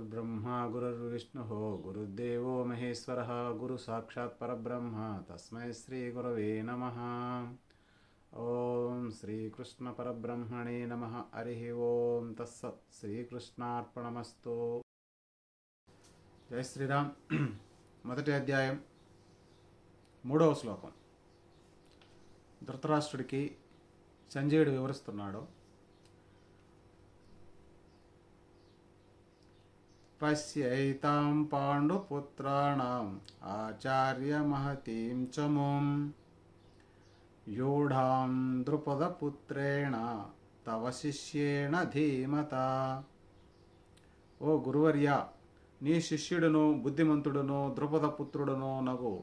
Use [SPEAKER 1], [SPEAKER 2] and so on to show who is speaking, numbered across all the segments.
[SPEAKER 1] गुरुर्ब्रह्मा गुरुर्विष्णुः गुरुर्देवो महेश्वरः गुरु साक्षात् परब्रह्म तस्मै श्री गुरवे नमः। ओम श्रीकृष्ण परब्रह्मणे नमः। हरिः ओम तत्सत्। श्रीकृष्णार्पणमस्तु। जय श्रीराम। మొదటి అధ్యాయం 3వ శ్లోకం. ధృతరాష్ట్రుడికి సంజయుడు వివరిస్తున్నాడు. పశ్యైతాం పాండుపుత్రాణం ఆచార్యమహతీం చముం యూఢాం ద్రుపదపుత్రేణ తవ శిష్యేణ ధీమత. ఓ గురువర్య, నీ శిష్యుడును బుద్ధిమంతుడును ద్రుపదపుత్రుడును నగు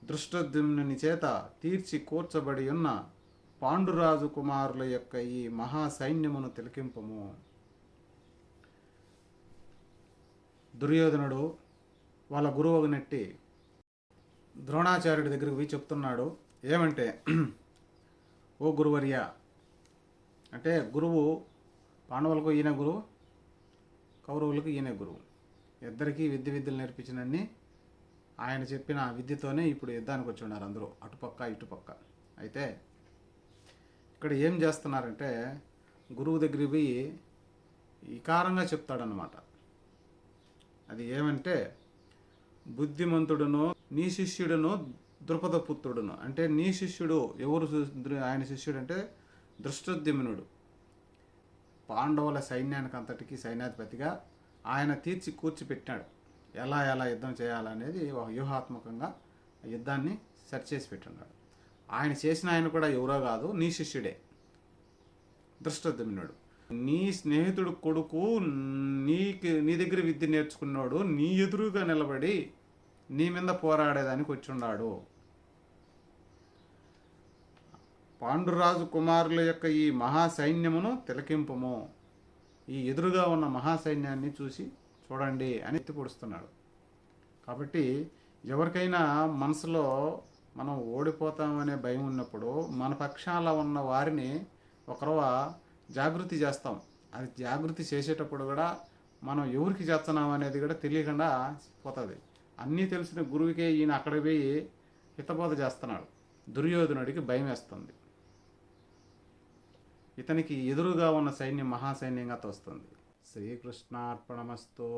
[SPEAKER 1] దృష్టద్యుమ్నుని చేత తీర్చి కూర్చబడి ఉన్న పాండురాజు కుమారుల యొక్క ఈ మహాసైన్యమును తిలకింపము. దుర్యోధనుడు వాళ్ళ గురువు నెట్టి ద్రోణాచార్యుడి దగ్గరికి పోయి చెప్తున్నాడు. ఏమంటే, ఓ గురువర్య, అంటే గురువు పాండవులకు ఈయన గురువు, కౌరవులకు ఈయన గురువు. ఇద్దరికీ విద్యలు నేర్పించినన్ని ఆయన చెప్పిన విద్యతోనే ఇప్పుడు యుద్ధానికి వచ్చి ఉన్నారు అందరూ, అటుపక్క ఇటుపక్క. అయితే ఇక్కడ ఏం చేస్తున్నారంటే, గురువు దగ్గరికి పోయి ఈకారంగా చెప్తాడనమాట. అది ఏమంటే, బుద్ధిమంతుడును నీ శిష్యుడును ద్రుపదపుత్రుడును. అంటే నీ శిష్యుడు ఎవరు? ఆయన శిష్యుడు అంటే దృష్టద్యుమ్నుడు. పాండవుల సైన్యానికి అంతటికి సైన్యాధిపతిగా ఆయన తీర్చి కూర్చిపెట్టాడు. ఎలా యుద్ధం చేయాలనేది ఒక వ్యూహాత్మకంగా యుద్ధాన్ని సెట్ చేసి పెట్టున్నాడు. ఆయన చేసిన ఆయన కూడా ఎవరో కాదు, నీ శిష్యుడే దృష్టద్యుమ్నుడు. నీ స్నేహితుడు కొడుకు, నీ దగ్గర విద్య నేర్చుకున్నాడు, నీ ఎదురుగా నిలబడి నీ మీద పోరాడేదానికి వచ్చున్నాడు. పాండురాజు కుమారుల యొక్క ఈ మహాసైన్యమును తిలకింపము. ఈ ఎదురుగా ఉన్న మహాసైన్యాన్ని చూడండి అని ఎత్తి పొడుస్తున్నాడు. కాబట్టి ఎవరికైనా మనసులో మనం ఓడిపోతామనే భయం ఉన్నప్పుడు మన పక్షాల ఉన్న వారిని ఒకరవ జాగృతి చేస్తాం. అది జాగృతి చేసేటప్పుడు కూడా మనం ఎవరికి చేస్తున్నాం అనేది కూడా తెలియకుండా పోతుంది. అన్నీ తెలిసిన గురువుకే ఈయన అక్కడికి పోయి హితబోధ చేస్తున్నాడు. దుర్యోధనుడికి భయం వేస్తుంది. ఇతనికి ఎదురుగా ఉన్న సైన్యం మహాసైన్యంగా తోస్తుంది. శ్రీకృష్ణార్పణమస్తు.